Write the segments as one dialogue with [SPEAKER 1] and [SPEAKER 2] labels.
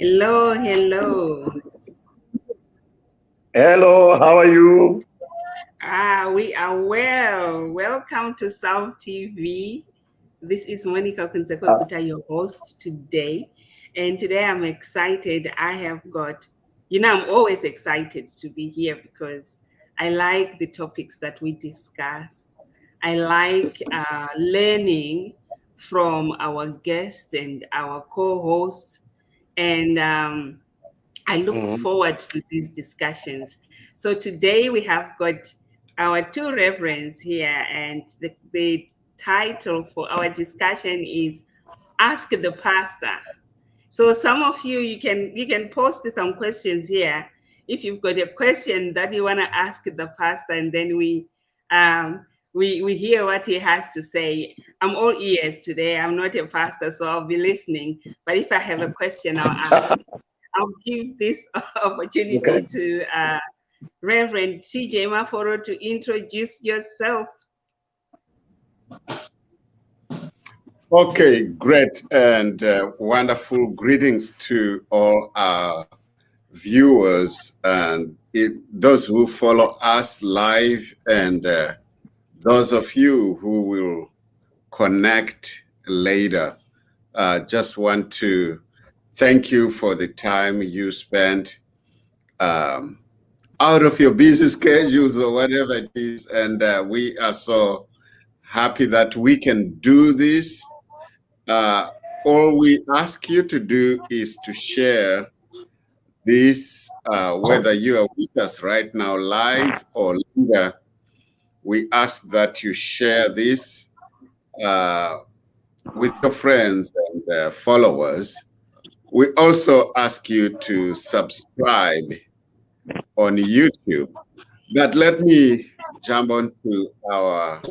[SPEAKER 1] Hello, hello.
[SPEAKER 2] Hello, how are you?
[SPEAKER 1] We are well. Welcome to South TV. This is Monica
[SPEAKER 2] Uh,
[SPEAKER 1] Kunzekwekuta, your host today. And today I'm excited. I have got, I'm always excited to be here because I like the topics that we discuss. I like learning from our guests and our co hosts. And I look
[SPEAKER 2] mhm.
[SPEAKER 1] forward to these discussions. So today we have got our two reverends here, and the title for our discussion is Ask the Pastor. So some of you can post some questions here if you've got a question that you want to ask the pastor, and then we hear what he has to say. I'm all ears today. I'm not a pastor, so I'll be listening. But if I have a question, I'll ask. I'll give this opportunity
[SPEAKER 2] Okay.
[SPEAKER 1] to Reverend CJ Maforo to introduce yourself.
[SPEAKER 3] Okay, great and wonderful greetings to all our viewers and those who follow us live and those of you who will connect later. Just want to thank you for the time you spent out of your busy schedules or whatever it is. And we are so happy that we can do this. All we ask you to do is to share this, whether you are with us right now live or later. We ask that you share this with your friends and followers. We also ask you to subscribe on YouTube. But let me jump on to our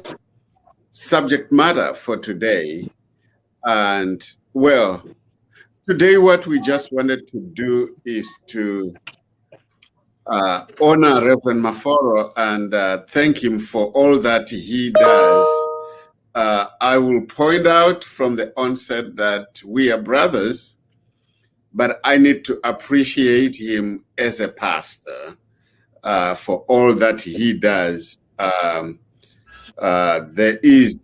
[SPEAKER 3] subject matter for today. And well, today what we just wanted to do is to honor Reverend Maforo and thank him for all that he does. I will point out from the onset that we are brothers, but I need to appreciate him as a pastor for all that he does. There is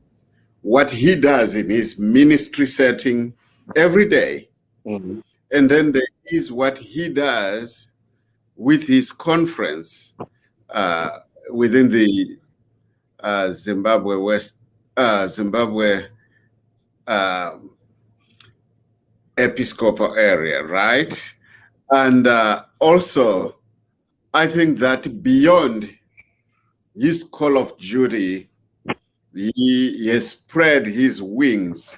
[SPEAKER 3] what he does in his ministry setting every day.
[SPEAKER 2] Mhm.
[SPEAKER 3] And then there is what he does with his conference within the Zimbabwe Episcopal area, right? And also, I think that beyond his call of duty, he has spread his wings.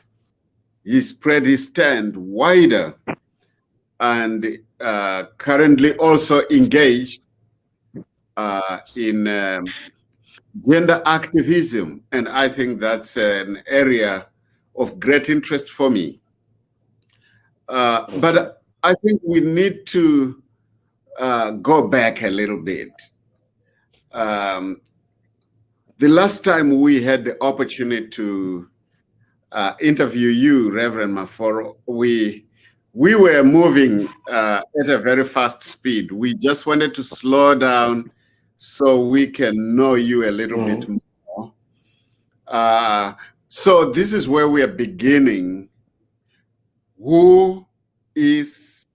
[SPEAKER 3] He spread his tent wider and currently also engaged in gender activism. And I think that's an area of great interest for me. But I think we need to go back a little bit. The last time we had the opportunity to interview you, Reverend Maforo, we were moving at a very fast speed. We just wanted to slow down so we can know you a little bit more. So this is where we are beginning. Who is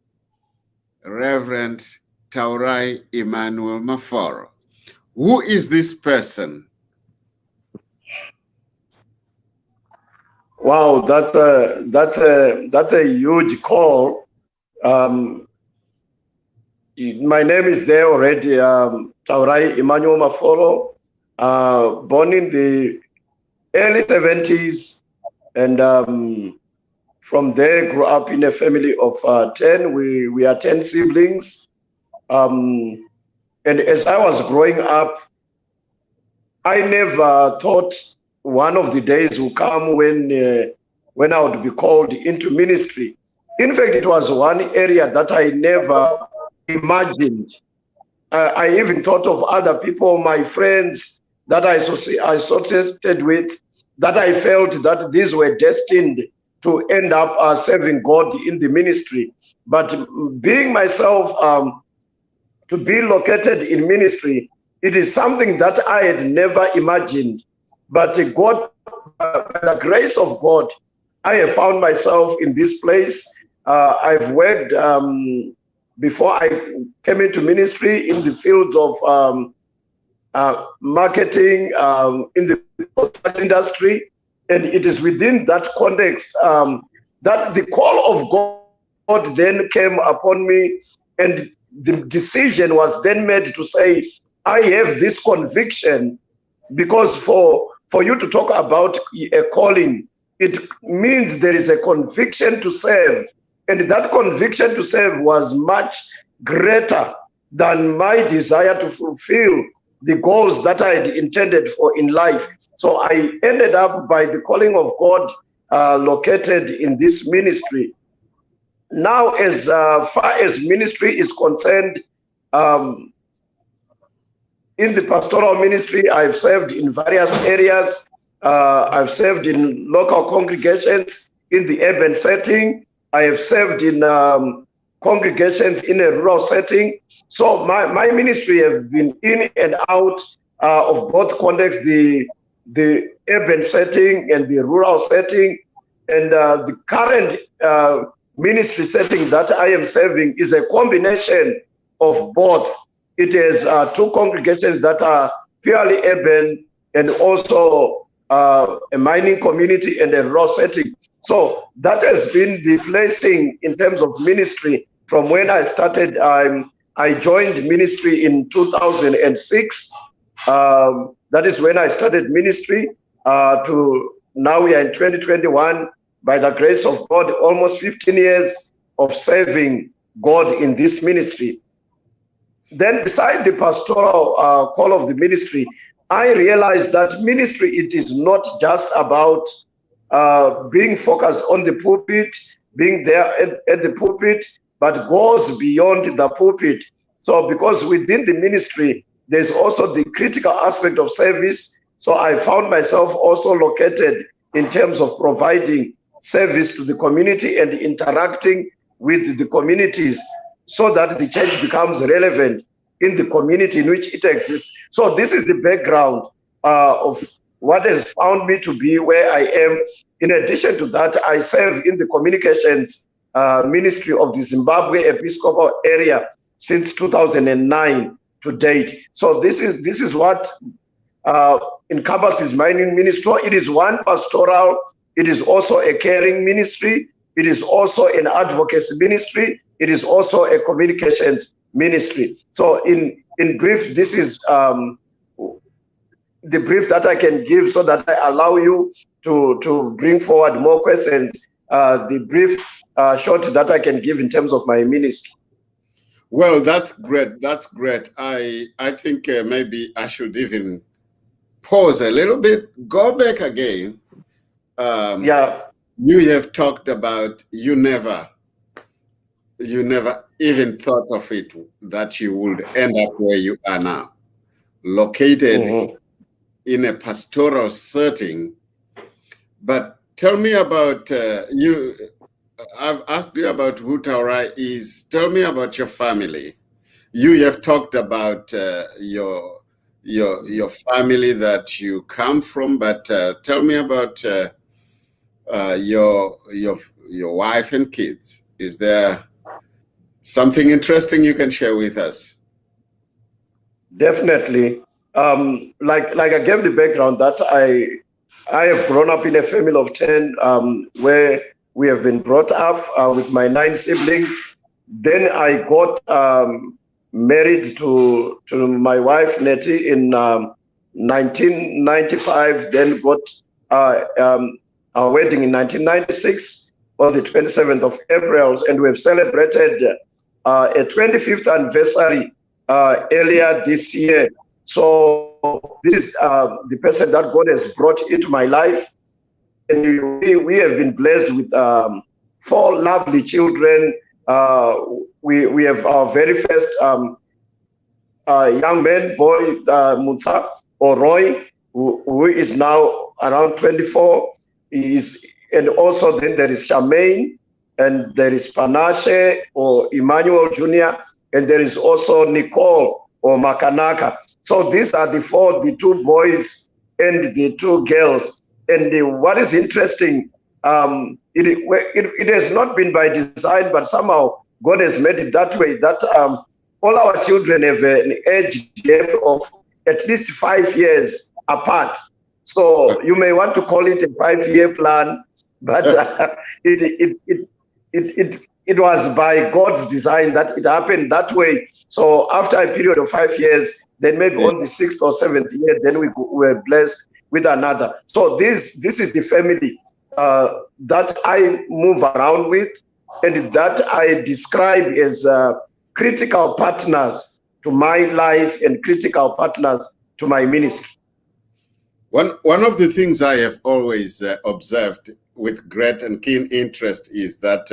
[SPEAKER 3] Reverend Taurai Emmanuel Maforo? Who is this person?
[SPEAKER 2] Wow, that's a huge call. My name is there already. Taurai Emmanuel Maforo, born in the early 70s, and from there grew up in a family of 10. We are 10 siblings. And as I was growing up, I never thought one of the days will come when I would be called into ministry. In fact, it was one area that I never imagined. I even thought of other people, my friends that I associated with, that I felt that these were destined to end up serving God in the ministry. But being myself to be located in ministry, it is something that I had never imagined. But God, by the grace of God, I have found myself in this place. I've worked before I came into ministry in the fields of marketing, in the industry, and it is within that context that the call of God then came upon me, and the decision was then made to say, I have this conviction, because for you to talk about a calling, it means there is a conviction to serve, and that conviction to serve was much greater than my desire to fulfill the goals that I had intended for in life. So I ended up, by the calling of God, located in this ministry. Now, as far as ministry is concerned, in the pastoral ministry, I've served in various areas. I've served in local congregations in the urban setting. I have served in congregations in a rural setting. So my ministry has been in and out of both contexts, the urban setting and the rural setting. And the current ministry setting that I am serving is a combination of both. It is two congregations that are purely urban, and also a mining community and a rural setting. So that has been the blessing in terms of ministry from when I started. I joined ministry in 2006. That is when I started ministry to now we are in 2021. By the grace of God, almost 15 years of serving God in this ministry. Then beside the pastoral call of the ministry, I realized that ministry, it is not just about being focused on the pulpit, being there at the pulpit, but goes beyond the pulpit. So because within the ministry, there's also the critical aspect of service. So I found myself also located in terms of providing service to the community and interacting with the communities, so that the church becomes relevant in the community in which it exists. So this is the background of what has found me to be where I am. In addition to that, I serve in the communications ministry of the Zimbabwe Episcopal area since 2009 to date. So this is what encompasses mining ministry. It is one pastoral. It is also a caring ministry. It is also an advocacy ministry. It is also a communications ministry. So in brief, this is the brief that I can give, so that I allow you to bring forward more questions. The brief short that I can give in terms of my ministry.
[SPEAKER 3] Well, that's great. That's great. I think maybe I should even pause a little bit, go back again.
[SPEAKER 2] Yeah.
[SPEAKER 3] You have talked about you never even thought of it, that you would end up where you are now, located in a pastoral setting. But tell me about you. I've asked you about who Taurai is. Tell me about your family. You have talked about your family that you come from, but tell me about your wife and kids. Is there something interesting you can share with us?
[SPEAKER 2] Definitely. Like I gave the background that I have grown up in a family of 10, where we have been brought up with my 9 siblings. Then I got married to my wife Nettie in 1995. Then got our wedding in 1996 on the 27th of April, and we have celebrated a 25th anniversary earlier this year. So this is the person that God has brought into my life, and we have been blessed with 4 lovely children. We have our very first young man, boy, Mutsa Oroy, who is now around 24. He is and also then there is Charmaine, and there is Panache or Emmanuel Jr., and there is also Nicole or Makanaka. So these are the 2 boys and the 2 girls. And what is interesting, it has not been by design, but somehow God has made it that way, that all our children have an age gap of at least 5 years apart. So you may want to call it a 5-year plan, but it was by God's design that it happened that way. So after a period of 5 years, then maybe on the 6th or 7th year, then we were blessed with another. So this is the family that I move around with, and that I describe as critical partners to my life and critical partners to my ministry.
[SPEAKER 3] One of the things I have always observed with great and keen interest is that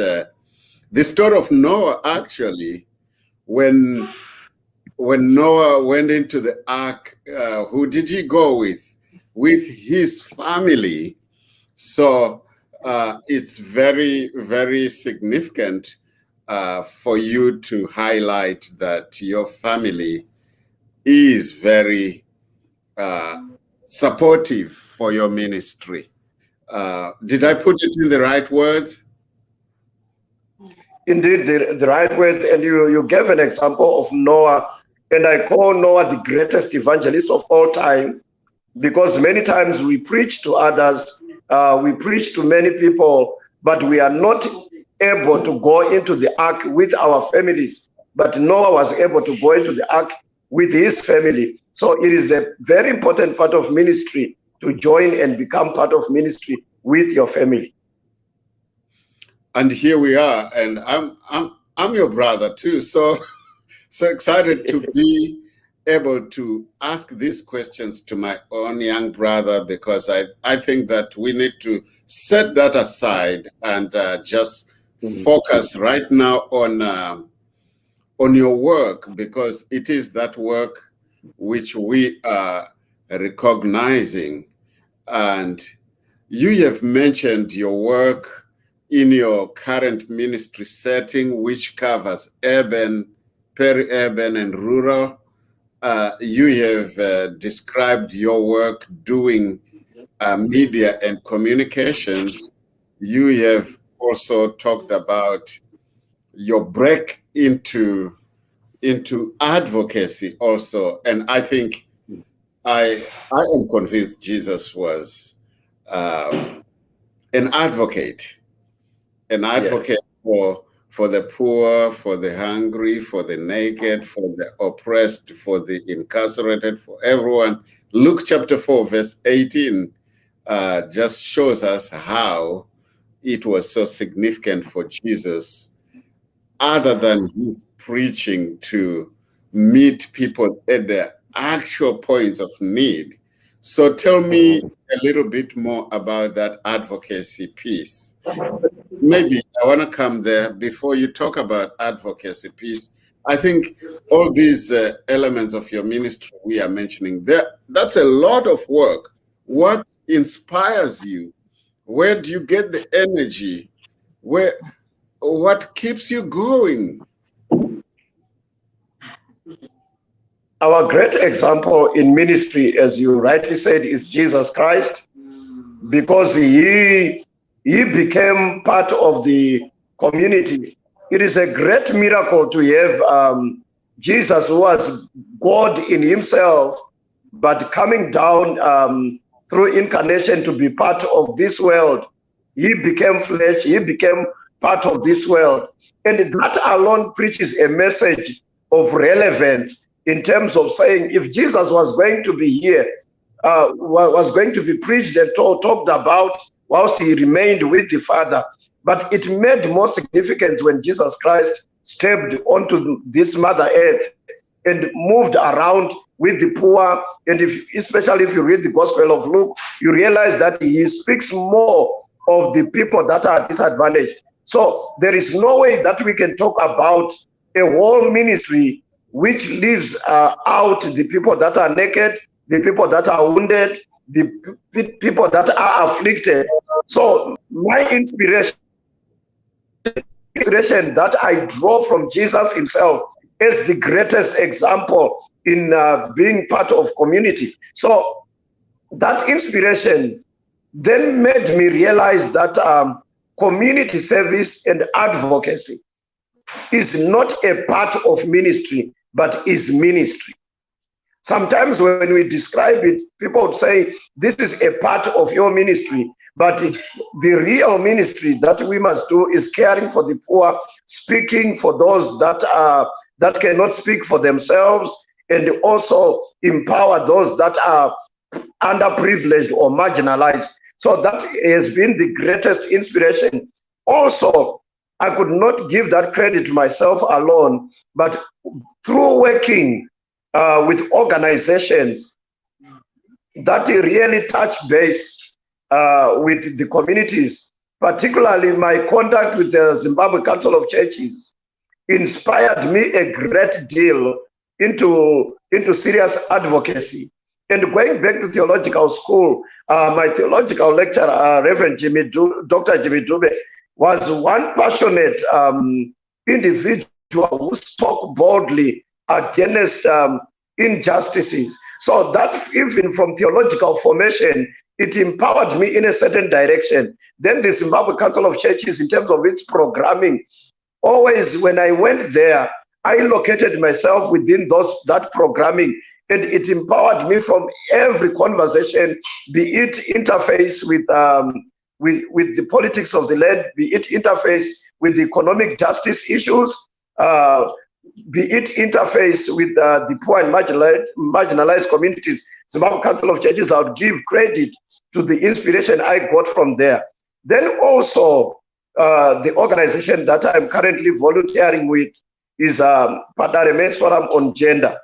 [SPEAKER 3] the story of Noah, actually, when Noah went into the ark, who did he go with? With his family. So it's very, very significant for you to highlight that your family is very supportive for your ministry. Did I put it in the right words?
[SPEAKER 2] Indeed, the right words. And you gave an example of Noah, and I call Noah the greatest evangelist of all time, because many times we preach to others, we preach to many people, but we are not able to go into the ark with our families. But Noah was able to go into the ark with his family. So it is a very important part of ministry to join and become part of ministry with your family.
[SPEAKER 3] And here we are, and I'm your brother too. So excited to be able to ask these questions to my own young brother, because I think that we need to set that aside and just focus right now on your work, because it is that work which we are recognizing. And you have mentioned your work in your current ministry setting, which covers urban, peri-urban, and rural. You have described your work doing media and communications. You have also talked about your break into advocacy also. And I think I am convinced Jesus was an advocate yes. For the poor, for the hungry, for the naked, for the oppressed, for the incarcerated, for everyone. Luke chapter 4, verse 18 just shows us how it was so significant for Jesus, other than his preaching, to meet people at their actual points of need. So tell me a little bit more about that advocacy piece. Maybe I want to come there before you talk about advocacy piece. I think all these elements of your ministry we are mentioning, that's a lot of work. What inspires you? Where do you get the energy? What keeps you going?
[SPEAKER 2] Our great example in ministry, as you rightly said, is Jesus Christ, because he became part of the community. It is a great miracle to have Jesus, who was God in himself, but coming down through incarnation to be part of this world. He became flesh, he became part of this world. And that alone preaches a message of relevance in terms of saying, if Jesus was going to be here, was going to be preached and talked about whilst he remained with the Father. But it made more significance when Jesus Christ stepped onto this Mother Earth and moved around with the poor. And especially if you read the Gospel of Luke, you realize that he speaks more of the people that are disadvantaged. So there is no way that we can talk about a whole ministry which leaves out the people that are naked, the people that are wounded, the people that are afflicted. So my inspiration that I draw from Jesus himself as the greatest example in being part of community. So that inspiration then made me realize that community service and advocacy is not a part of ministry, but is ministry. Sometimes when we describe it, people would say, this is a part of your ministry, but the real ministry that we must do is caring for the poor, speaking for those that cannot speak for themselves, and also empower those that are underprivileged or marginalized. So that has been the greatest inspiration. Also, I could not give that credit to myself alone, but through working with organizations that really touch base with the communities, particularly my contact with the Zimbabwe Council of Churches, inspired me a great deal into serious advocacy. And going back to theological school, my theological lecturer, Reverend Dr. Jimmy Dube, was one passionate individual who spoke boldly against injustices. So that even from theological formation, it empowered me in a certain direction. Then the Zimbabwe Council of Churches, in terms of its programming, always when I went there, I located myself within that programming, and it empowered me from every conversation, be it interface with the politics of the land, be it interface with the economic justice issues, be it interface with the poor and marginalized communities. Zimbabwe Council of Churches, I would give credit to the inspiration I got from there. Then also, the organization that I'm currently volunteering with is Padare Men's Forum on Gender,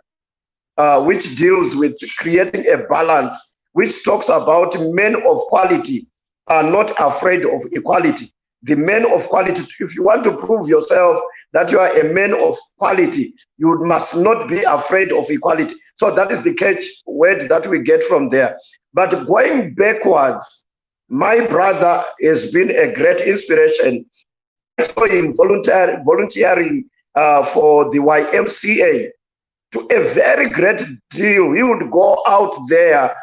[SPEAKER 2] which deals with creating a balance, which talks about men of quality are not afraid of equality. The men of quality, if you want to prove yourself that you are a man of quality, you must not be afraid of equality. So that is the catch word that we get from there. But going backwards, my brother has been a great inspiration. I saw him volunteering for the YMCA to a very great deal. He would go out there,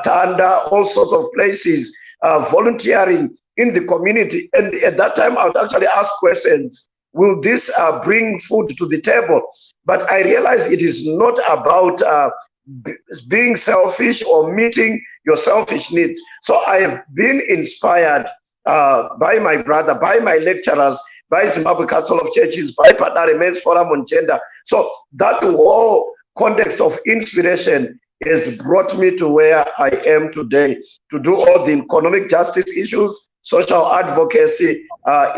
[SPEAKER 2] Tanda, all sorts of places, volunteering in the community. And at that time, I would actually ask questions. Will this bring food to the table? But I realized it is not about being selfish or meeting your selfish needs. So I have been inspired by my brother, by my lecturers, by Zimbabwe Council of Churches, by Padare Men's Forum on Gender. So that whole context of inspiration has brought me to where I am today, to do all the economic justice issues, social advocacy,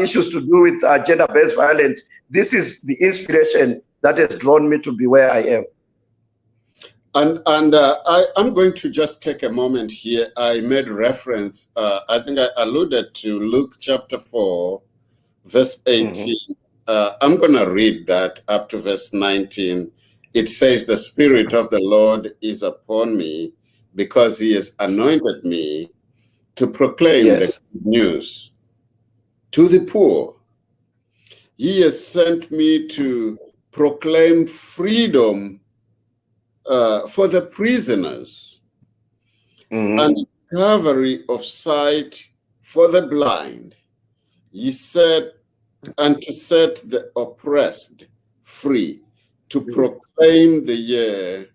[SPEAKER 2] issues to do with gender-based violence. This is the inspiration that has drawn me to be where I am.
[SPEAKER 3] And I'm going to just take a moment here. I made reference, I think I alluded to Luke chapter 4, verse 18. I'm going to read that up to verse 19. It says, "The Spirit of the Lord is upon me because he has anointed me to proclaim the good news to the poor. He has sent me to proclaim freedom for the prisoners and recovery of sight for the blind. He said, and to set the oppressed free, to proclaim the year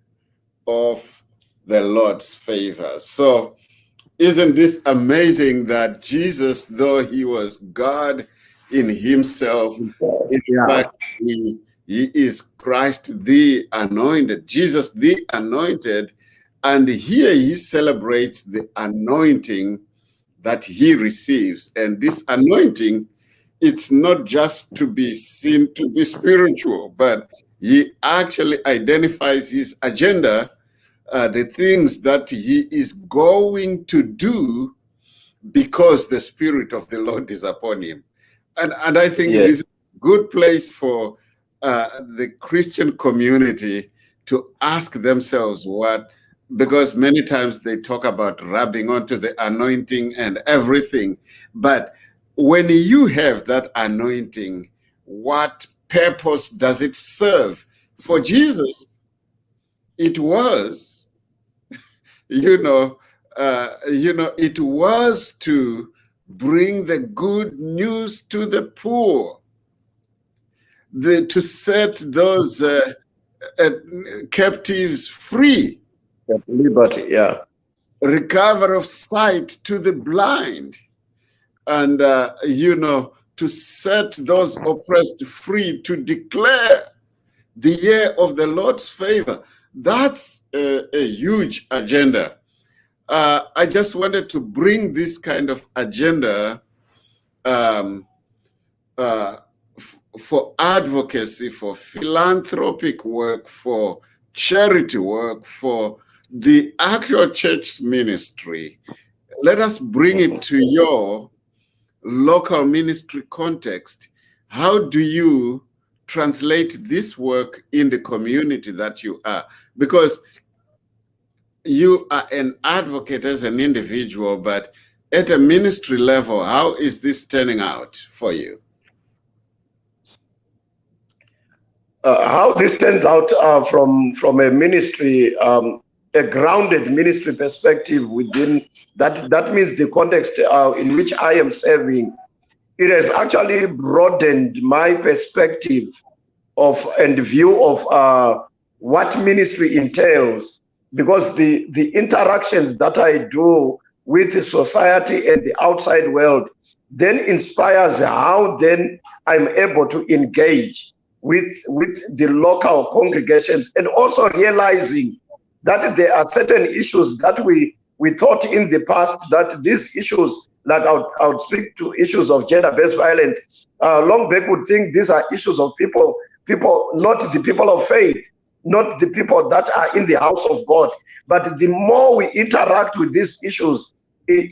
[SPEAKER 3] of the Lord's favor." So isn't this amazing that Jesus, though he was God in himself, in fact, he is Christ the anointed, Jesus the anointed, and here he celebrates the anointing that he receives. And this anointing, it's not just to be seen to be spiritual, but he actually identifies his agenda, the things that he is going to do because the Spirit of the Lord is upon him. And I think this is a good place for the Christian community to ask themselves, what because many times they talk about rubbing onto the anointing and everything. But when you have that anointing, what purpose does it serve? For Jesus, it was, it was to bring the good news to the poor, to set those captives free,
[SPEAKER 2] Liberty, yeah.
[SPEAKER 3] recover of sight to the blind, and to set those oppressed free, to declare the year of the Lord's favor. That's a huge agenda. I just wanted to bring this kind of agenda for advocacy, for philanthropic work, for charity work, for the actual church ministry. Let us bring it to your local ministry context. How do you translate this work in the community that you are? Because you are an advocate as an individual, but at a ministry level, how is this turning out for you?
[SPEAKER 2] How this turns out from a ministry, a grounded ministry perspective within that means the context in which I am serving, it has actually broadened my perspective of and view of what ministry entails, because the interactions that I do with the society and the outside world then inspires how then I'm able to engage with the local congregations, and also realizing that there are certain issues that we thought in the past that these issues, like I would speak to issues of gender-based violence, long back would think these are issues of people, not the people of faith, not the people that are in the house of God. But the more we interact with these issues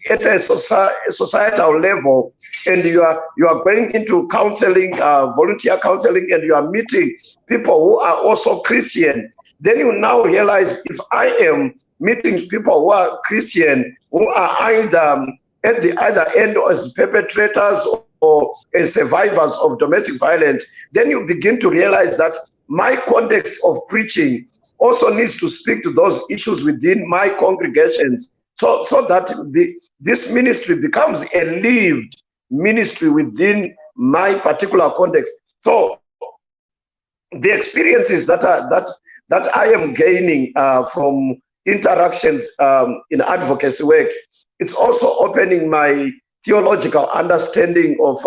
[SPEAKER 2] at a societal level, and you are going into counseling, volunteer counseling, and you are meeting people who are also Christian, then you now realize, if I am meeting people who are Christian, who are either at the other end as perpetrators or as survivors of domestic violence, then you begin to realize that my context of preaching also needs to speak to those issues within my congregations, so that this ministry becomes a lived ministry within my particular context. So the experiences that I am gaining from interactions in advocacy work, it's also opening my theological understanding of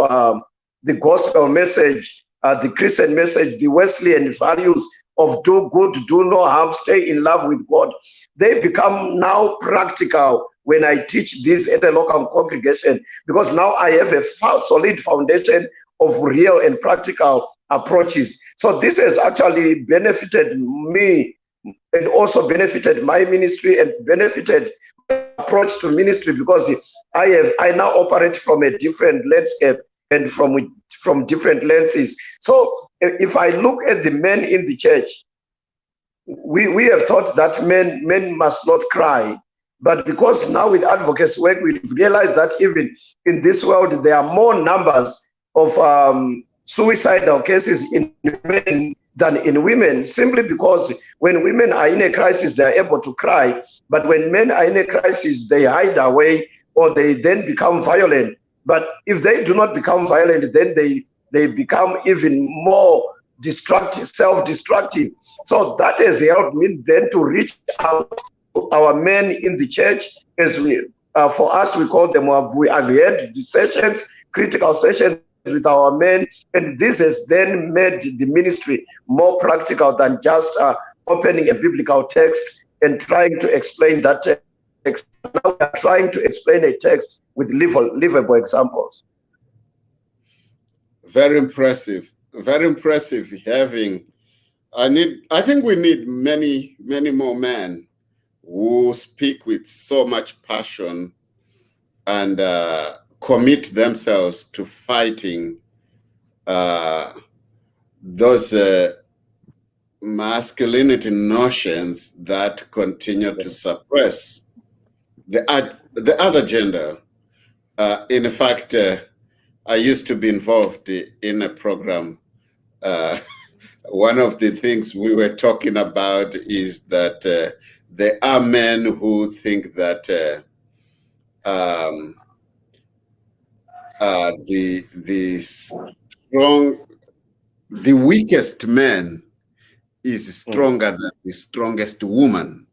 [SPEAKER 2] the gospel message, the Christian message, the Wesleyan values of do good, do no harm, stay in love with God. They become now practical when I teach this at a local congregation, because now I have a solid foundation of real and practical approaches. So this has actually benefited me and also benefited my ministry and benefited my approach to ministry, because I now operate from a different landscape and from different lenses. So if I look at the men in the church, we have thought that men must not cry. But because now with advocacy work, we've realized that even in this world, there are more numbers of suicidal cases in men than in women, simply because when women are in a crisis, they're able to cry. But when men are in a crisis, they hide away, or they then become violent. But if they do not become violent, then they become even more destructive, self-destructive. So that has helped me then to reach out to our men in the church, as for us, we call them, we have had the sessions, critical sessions with our men, and this has then made the ministry more practical than just opening a biblical text and trying to explain that text. Now we are trying to explain a text with livable examples.
[SPEAKER 3] Very impressive. Very impressive. I think we need many more men who speak with so much passion and commit themselves to fighting those masculinity notions that continue to suppress the other gender. In fact, I used to be involved in a program. One of the things we were talking about is that there are men who think that the weakest man is stronger than the strongest woman.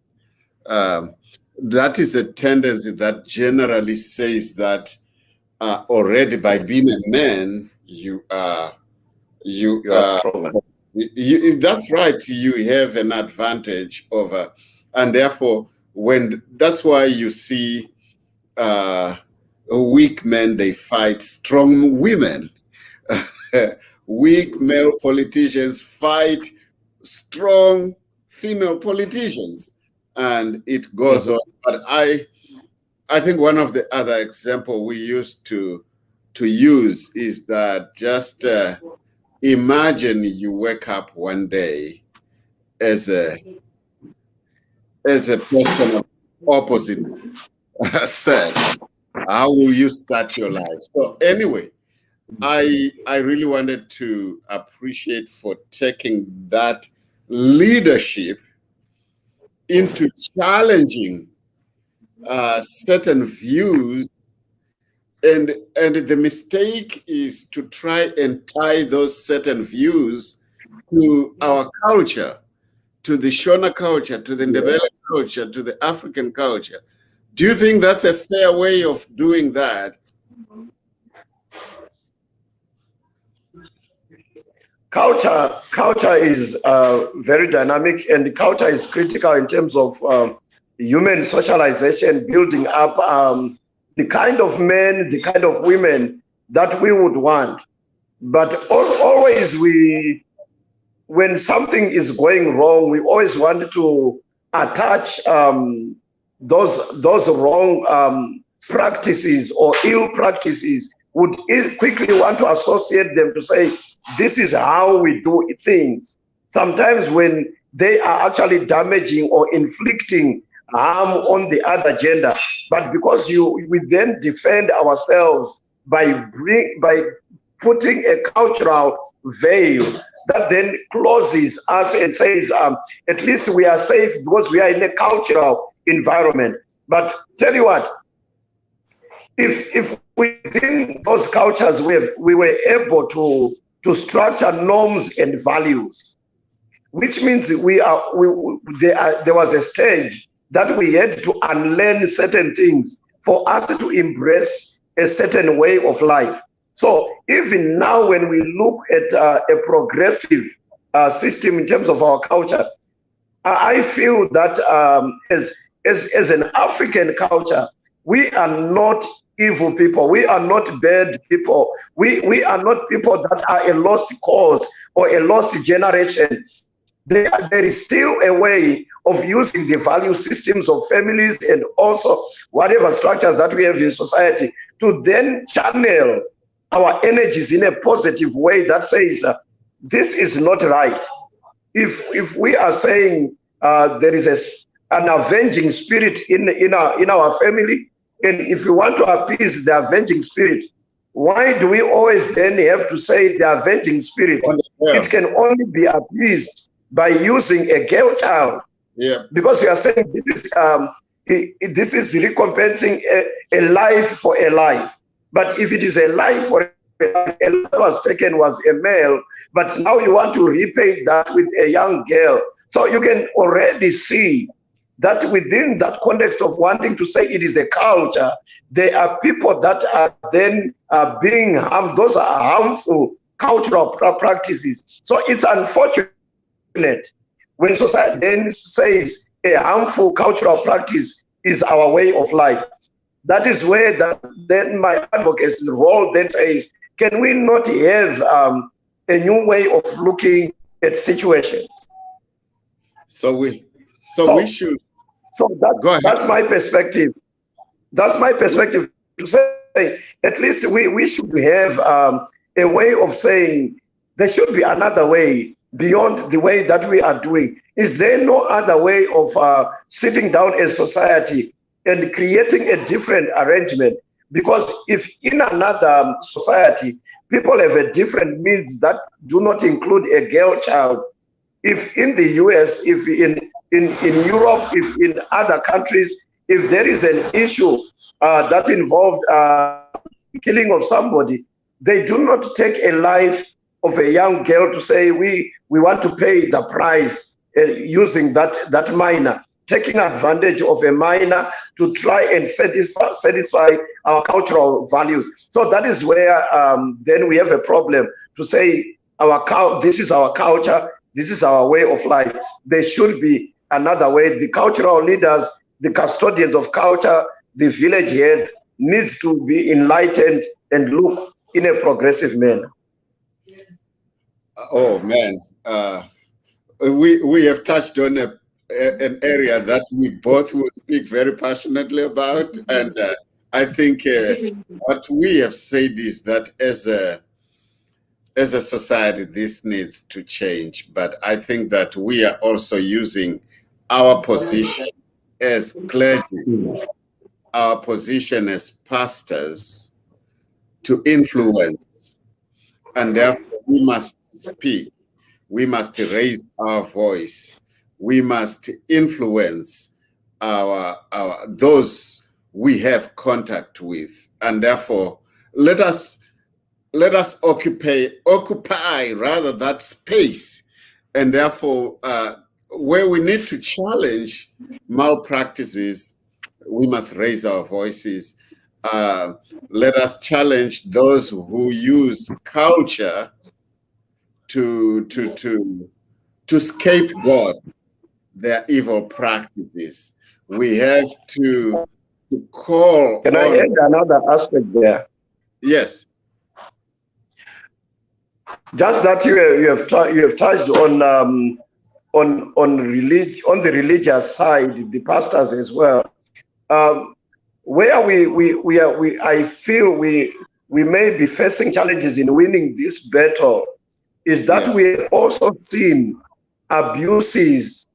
[SPEAKER 3] That is a tendency that generally says that already by being a man, you are
[SPEAKER 2] stronger.
[SPEAKER 3] That's right. You have an advantage over, and therefore, that's why you see weak men, they fight strong women. Weak male politicians fight strong female politicians, and it goes on. But I think one of the other example we used to use is that just imagine you wake up one day as a person of opposite sex. How will you start your life? So anyway, I really wanted to appreciate for taking that leadership into challenging certain views, and the mistake is to try and tie those certain views to our culture, to the Shona culture, to the Ndebele culture, to the African culture. Do you think that's a fair way of doing that?
[SPEAKER 2] Culture is very dynamic, and culture is critical in terms of human socialization, building up the kind of men, the kind of women that we would want. But always when something is going wrong, we always want to attach those wrong practices or ill practices, would quickly want to associate them to say, this is how we do things. Sometimes when they are actually damaging or inflicting harm on the other gender, but because we then defend ourselves by putting a cultural veil that then closes us and says, at least we are safe because we are in a cultural environment. But tell you what, if within those cultures we were able to structure norms and values, which means there was a stage that we had to unlearn certain things for us to embrace a certain way of life. So even now, when we look at a progressive system in terms of our culture, I feel that as an African culture, we are not evil people. We are not bad people. We are not people that are a lost cause or a lost generation. There is still a way of using the value systems of families and also whatever structures that we have in society to then channel our energies in a positive way that says, this is not right. If we are saying there is an avenging spirit in our family, and if we want to appease the avenging spirit, why do we always then have to say the avenging spirit? It can only be appeased by using a girl child.
[SPEAKER 3] Yeah.
[SPEAKER 2] Because we are saying this is recompensing a life for a life. But if it is a life for a life was taken was a male, but now you want to repay that with a young girl. So you can already see that within that context of wanting to say it is a culture, there are people that are then being harmed. Those are harmful cultural practices. So it's unfortunate when society then says a harmful cultural practice is our way of life. That is where then my advocacy's role then says, can we not have a new way of looking at situations?
[SPEAKER 3] So we should.
[SPEAKER 2] So that's my perspective. That's my perspective to say at least we should have a way of saying there should be another way beyond the way that we are doing? Is there no other way of sitting down as society and creating a different arrangement? Because if in another society, people have a different needs that do not include a girl child, if in the US, if in Europe, if in other countries, if there is an issue that involved killing of somebody, they do not take a life of a young girl to say we want to pay the price using that minor, taking advantage of a minor to try and satisfy our cultural values. So that is where then we have a problem to say this is our culture, this is our way of life. There should be another way. The cultural leaders, the custodians of culture, the village heads needs to be enlightened and look in a progressive manner.
[SPEAKER 3] Oh man, we have touched on an area that we both will speak very passionately about, and I think what we have said is that as a society, this needs to change. But I think that we are also using our position as clergy, our position as pastors, to influence, and therefore we must speak. We must raise our voice. We must influence those we have contact with, and therefore let us occupy rather that space, and therefore where we need to challenge malpractices, we must raise our voices. Let us challenge those who use culture to scapegoat their evil practices. We have to call.
[SPEAKER 2] Can I add another aspect there?
[SPEAKER 3] Yes.
[SPEAKER 2] Just that you have touched on the religious side, the pastors as well. Where I feel we may be facing challenges in winning this battle is that we have also seen abuses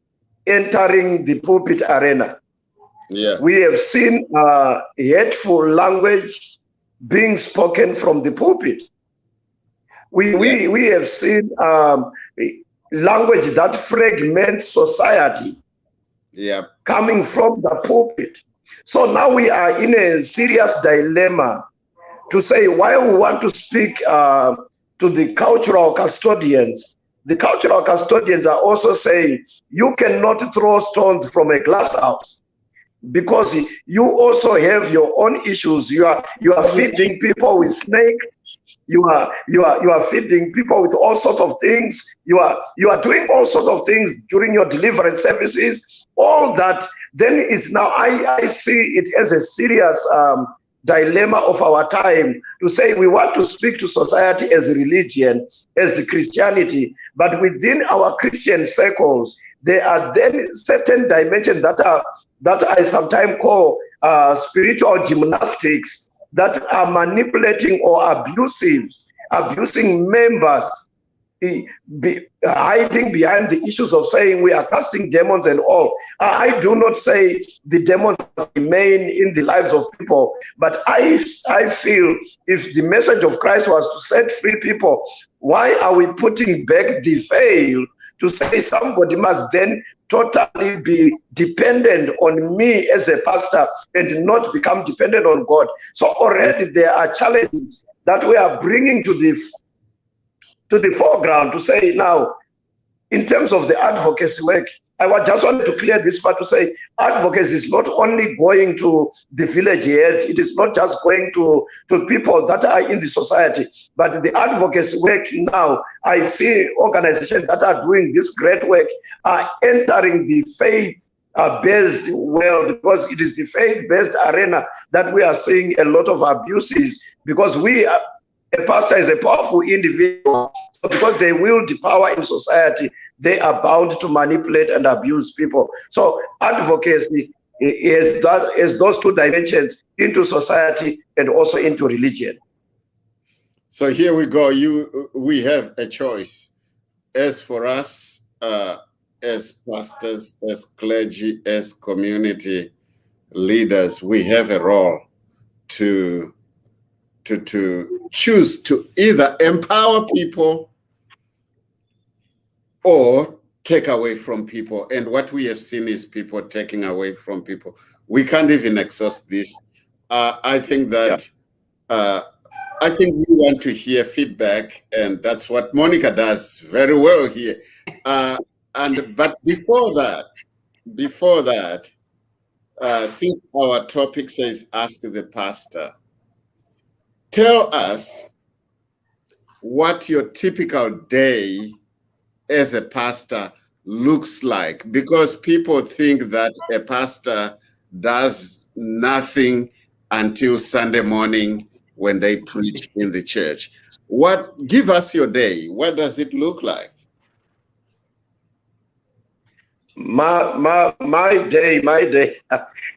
[SPEAKER 2] entering the pulpit arena.
[SPEAKER 3] Yeah.
[SPEAKER 2] We have seen hateful language being spoken from the pulpit. We have seen language that fragments society coming from the pulpit. So now we are in a serious dilemma to say, while we want to speak to the cultural custodians, the cultural custodians are also saying, you cannot throw stones from a glass house, because you also have your own issues. You are feeding people with snakes. You are feeding people with all sorts of things. You are doing all sorts of things during your deliverance services. All that then is now, I see it as a serious dilemma of our time, to say we want to speak to society as a religion, as a Christianity, but within our Christian circles, there are then certain dimensions that I sometimes call spiritual gymnastics, that are manipulating or abusing members, hiding behind the issues of saying we are casting demons and all. I do not say the demons remain in the lives of people, but I feel if the message of Christ was to set free people, why are we putting back the veil to say somebody must then totally be dependent on me as a pastor and not become dependent on God? So already there are challenges that we are bringing to the foreground to say now, in terms of the advocacy work, I just wanted to clear this part to say advocacy is not only going to the village heads, it is not just going to people that are in the society, but the advocacy work now, I see organizations that are doing this great work are entering the faith-based world, because it is the faith-based arena that we are seeing a lot of abuses, because a pastor is a powerful individual, so because they wield the power in society, they are bound to manipulate and abuse people. So advocacy is those two dimensions, into society and also into religion.
[SPEAKER 3] So here we go. We have a choice. as for us, as pastors, as clergy, as community leaders, we have a role to choose to either empower people or take away from people. And what we have seen is people taking away from people. We can't even exhaust this. I think that I think we want to hear feedback, and that's what Monica does very well here. But before that, since our topic says ask the pastor, tell us what your typical day as a pastor looks like, because people think that a pastor does nothing until Sunday morning when they preach in the church. Give us your day. What does it look like?
[SPEAKER 2] My day.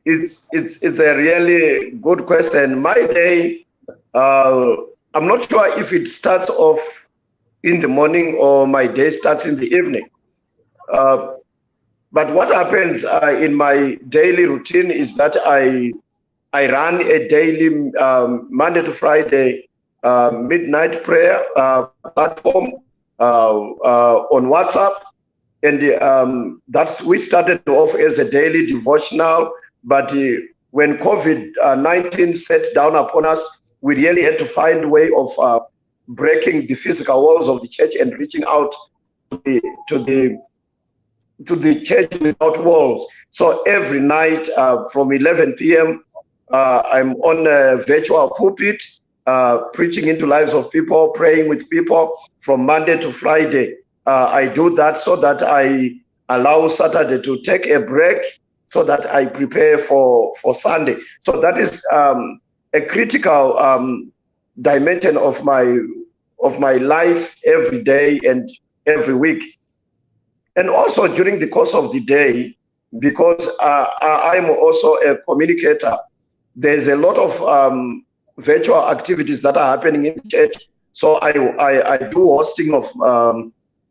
[SPEAKER 2] It's a really good question. My day, I'm not sure if it starts off in the morning or my day starts in the evening. But what happens in my daily routine is that I run a daily Monday to Friday midnight prayer platform on WhatsApp. And we started off as a daily devotional, but when COVID-19 set down upon us, we really had to find a way of breaking the physical walls of the church and reaching out to the church without walls. So every night from 11 p.m., I'm on a virtual pulpit, preaching into lives of people, praying with people from Monday to Friday. I do that so that I allow Saturday to take a break so that I prepare for Sunday. So that is a critical dimension of my life every day and every week. And also during the course of the day, because I'm also a communicator, there's a lot of virtual activities that are happening in the church. So I do hosting of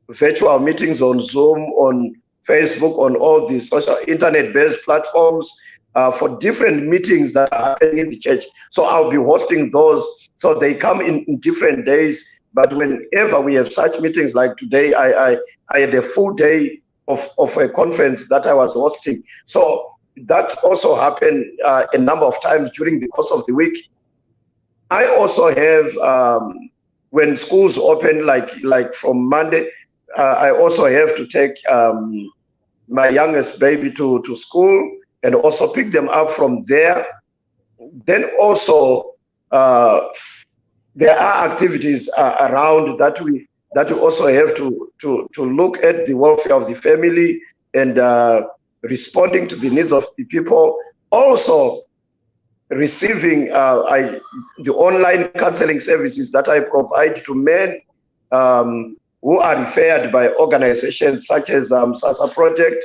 [SPEAKER 2] virtual meetings on Zoom, on Facebook, on all the social internet-based platforms for different meetings that are happening in the church. So I'll be hosting those. So they come in different days. But whenever we have such meetings like today, I had a full day of a conference that I was hosting. So that also happened a number of times during the course of the week. I also have, when schools open, like from Monday, I also have to take my youngest baby to school and also pick them up from there. Then also, there are activities around that we also have to look at the welfare of the family and responding to the needs of the people. Also, receiving the online counseling services that I provide to men who are referred by organizations such as SASA Project.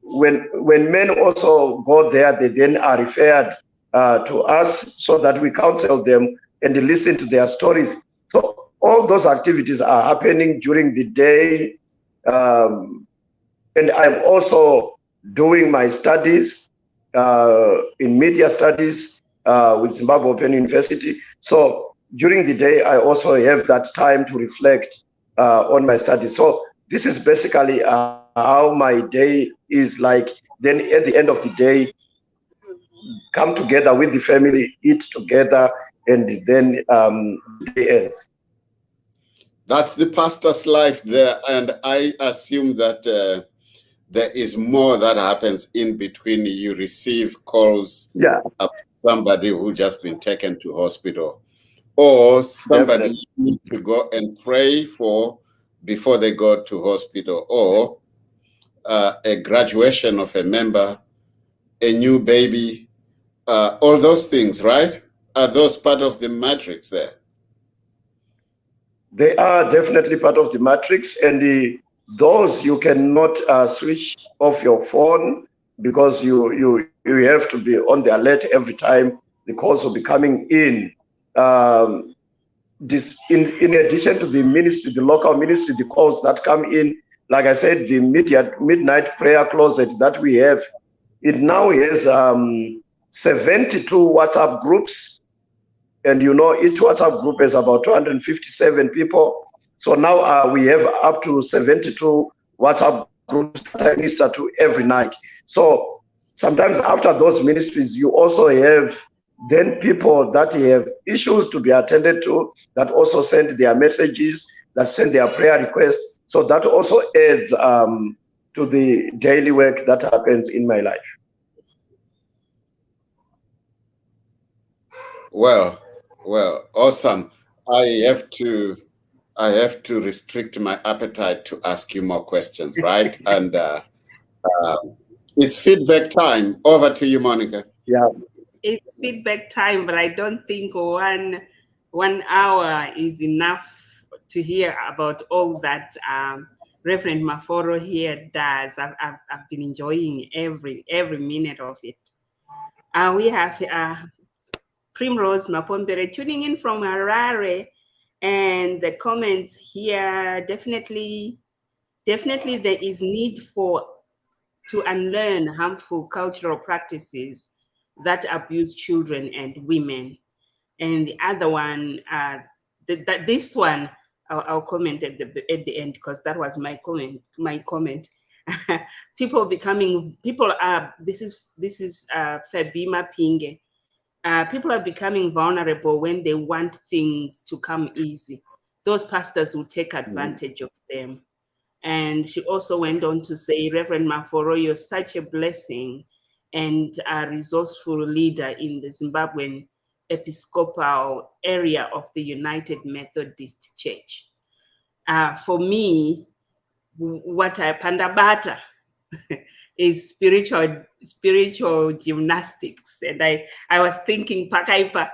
[SPEAKER 2] When men also go there, they then are referred to us so that we counsel them and listen to their stories. So all those activities are happening during the day. And I'm also doing my studies in media studies with Zimbabwe Open University. So during the day, I also have that time to reflect on my studies. So this is basically how my day is like. Then at the end of the day, come together with the family, eat together, and then the day ends.
[SPEAKER 3] That's the pastor's life there. And I assume that there is more that happens in between. You receive calls of somebody who just been taken to hospital, or somebody you need to go and pray for before they go to hospital, or a graduation of a member, a new baby, all those things, right? Are those part of the matrix there?
[SPEAKER 2] They are definitely part of the matrix, and those you cannot switch off your phone, because you have to be on the alert every time the calls will be coming in. this, in addition to the ministry, the local ministry, the calls that come in, like I said, the midnight prayer closet that we have, it now has 72 WhatsApp groups. And you know, each WhatsApp group is about 257 people. So now we have up to 72 WhatsApp groups that I minister to every night. So sometimes after those ministries, you also have then people that have issues to be attended to, that also send their messages, that send their prayer requests. So that also adds to the daily work that happens in my life.
[SPEAKER 3] Well, awesome. I have to restrict my appetite to ask you more questions, right? And it's feedback time. Over to you, Monica.
[SPEAKER 2] Yeah.
[SPEAKER 1] It's feedback time, but I don't think 1 hour is enough to hear about all that Reverend Maforo here does. I've been enjoying every minute of it. We have Primrose Mapombere tuning in from Harare, and the comments here definitely there is need to unlearn harmful cultural practices that abuse children and women. And the other one, this one, I'll comment at the end, because that was my comment. This is Fabima Pinge. People are becoming vulnerable when they want things to come easy. Those pastors will take advantage of them. And she also went on to say, Reverend Maforo, you're such a blessing and a resourceful leader in the Zimbabwean Episcopal area of the United Methodist Church. For me, what I pandabata is spiritual gymnastics. And I was thinking Pakaipa.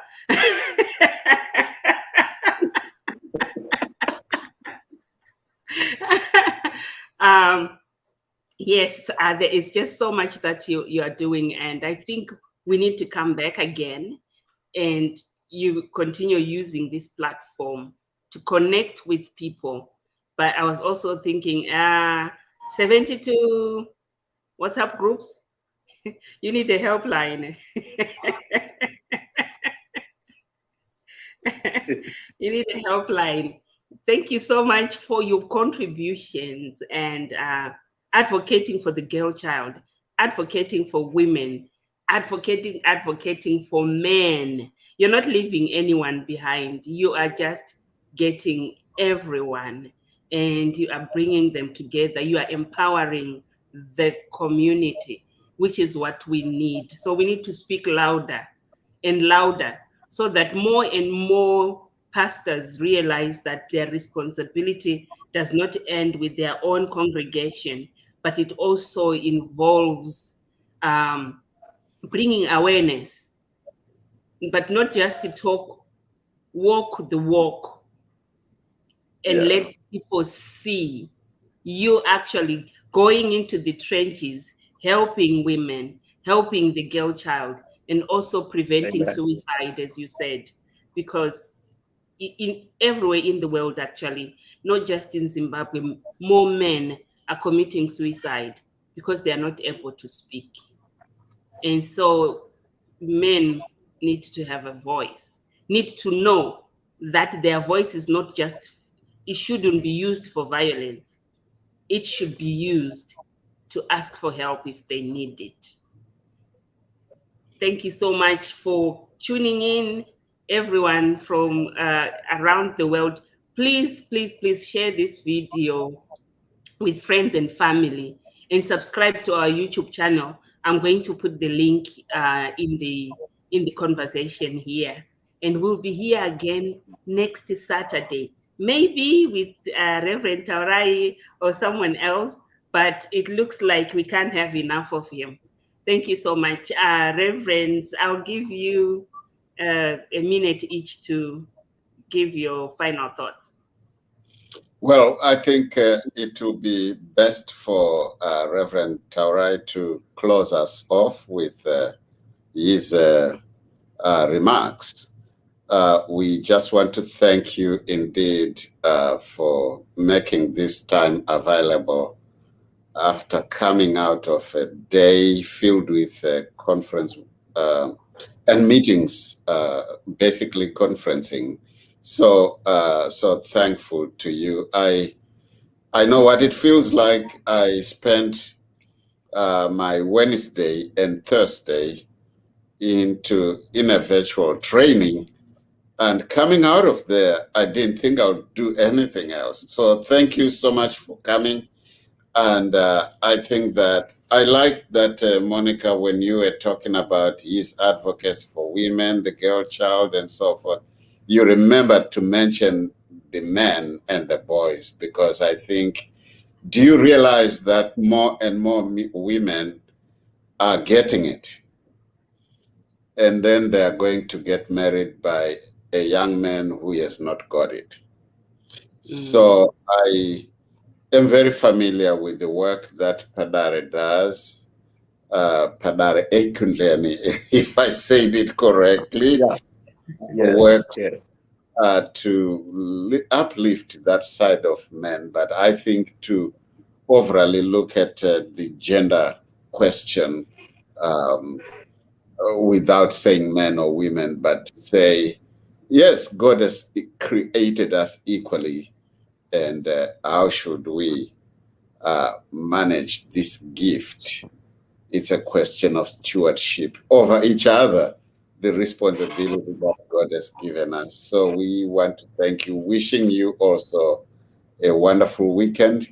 [SPEAKER 1] Yes, there is just so much that you are doing, and I think we need to come back again and you continue using this platform to connect with people. But I was also thinking 72 WhatsApp groups, you need a helpline. You need a helpline. Thank you so much for your contributions and advocating for the girl child, advocating for women, advocating for men. You're not leaving anyone behind. You are just getting everyone and you are bringing them together. You are empowering the community, which is what we need. So we need to speak louder and louder so that more and more pastors realize that their responsibility does not end with their own congregation, but it also involves bringing awareness, but not just to talk, walk the walk and let people see you actually going into the trenches, helping women, helping the girl child, and also preventing suicide, as you said, because in everywhere in the world, actually, not just in Zimbabwe, more men are committing suicide because they are not able to speak. And so men need to have a voice, need to know that their voice is not just, it shouldn't be used for violence. It should be used to ask for help if they need it. Thank you so much for tuning in, everyone from around the world. Please, please, please share this video with friends and family and subscribe to our YouTube channel. I'm going to put the link in the conversation here. And we'll be here again next Saturday, maybe with Reverend Taurai or someone else, but it looks like we can't have enough of him. Thank you so much. Reverends, I'll give you a minute each to give your final thoughts.
[SPEAKER 3] Well, I think it will be best for Reverend Taurai to close us off with his remarks. We just want to thank you indeed for making this time available after coming out of a day filled with conference and meetings, basically conferencing. So, so thankful to you. I know what it feels like. I spent my Wednesday and Thursday in a virtual training, and coming out of there, I didn't think I would do anything else. So thank you so much for coming. And I think that I like that, Monica, when you were talking about his advocacy for women, the girl child, and so forth, you remembered to mention the men and the boys, because I think, do you realize that more and more women are getting it? And then they are going to get married by a young man who has not got it. So I am very familiar with the work that Padare does. Padare Ekunleni, if I said it correctly, works to uplift that side of men. But I think to overly look at the gender question without saying men or women, but say, yes, God has created us equally, and how should we manage this gift? It's a question of stewardship over each other, the responsibility that God has given us. So we want to thank you, wishing you also a wonderful weekend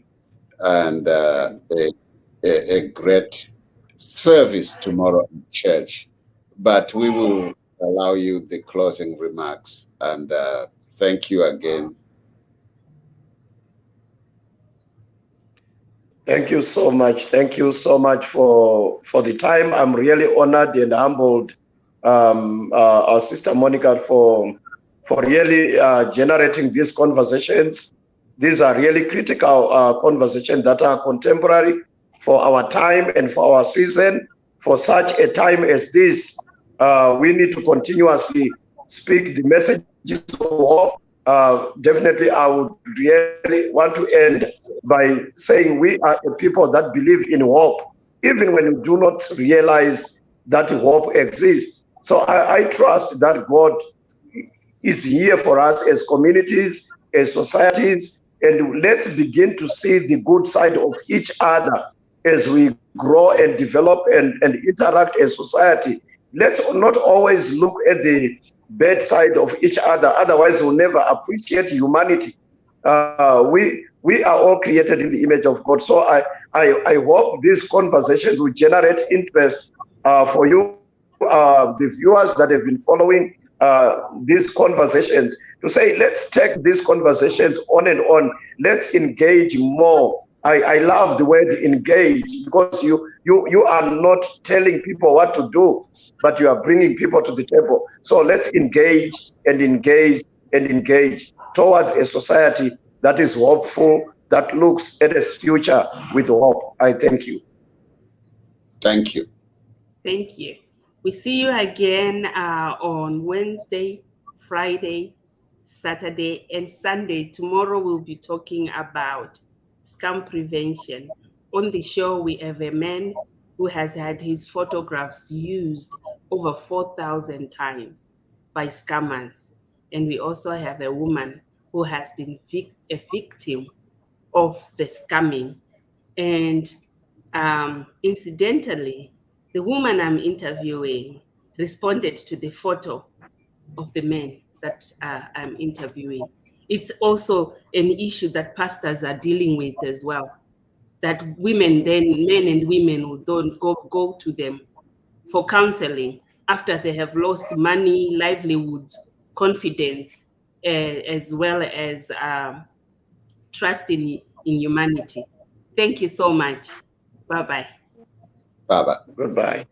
[SPEAKER 3] and a great service tomorrow in church. But we will allow you the closing remarks, and thank you again.
[SPEAKER 2] Thank you so much. Thank you so much for the time. I'm really honored and humbled, our sister Monica, for really generating these conversations. These are really critical conversations that are contemporary for our time and for our season. For such a time as this, we need to continuously speak the messages of hope. Definitely, I would really want to end by saying we are a people that believe in hope, even when we do not realize that hope exists. So I trust that God is here for us as communities, as societies, and let's begin to see the good side of each other as we grow and develop and interact as society. Let's not always look at the bad side of each other, otherwise we'll never appreciate humanity. We are all created in the image of God. So I hope these conversations will generate interest for you, the viewers that have been following these conversations, to say, let's take these conversations on and on. Let's engage more. I love the word engage, because you are not telling people what to do, but you are bringing people to the table. So let's engage and engage and engage towards a society that is hopeful, that looks at its future with hope. I thank you.
[SPEAKER 3] Thank you.
[SPEAKER 1] Thank you. We see you again on Wednesday, Friday, Saturday, and Sunday. Tomorrow we'll be talking about scam prevention. On the show, we have a man who has had his photographs used over 4,000 times by scammers. And we also have a woman who has been a victim of the scamming. And incidentally, the woman I'm interviewing responded to the photo of the man that I'm interviewing. It's also an issue that pastors are dealing with as well, that women, then men and women will don't go to them for counseling after they have lost money, livelihood, confidence, as well as trust in humanity. Thank you so much. Bye-bye.
[SPEAKER 3] Bye-bye.
[SPEAKER 2] Goodbye.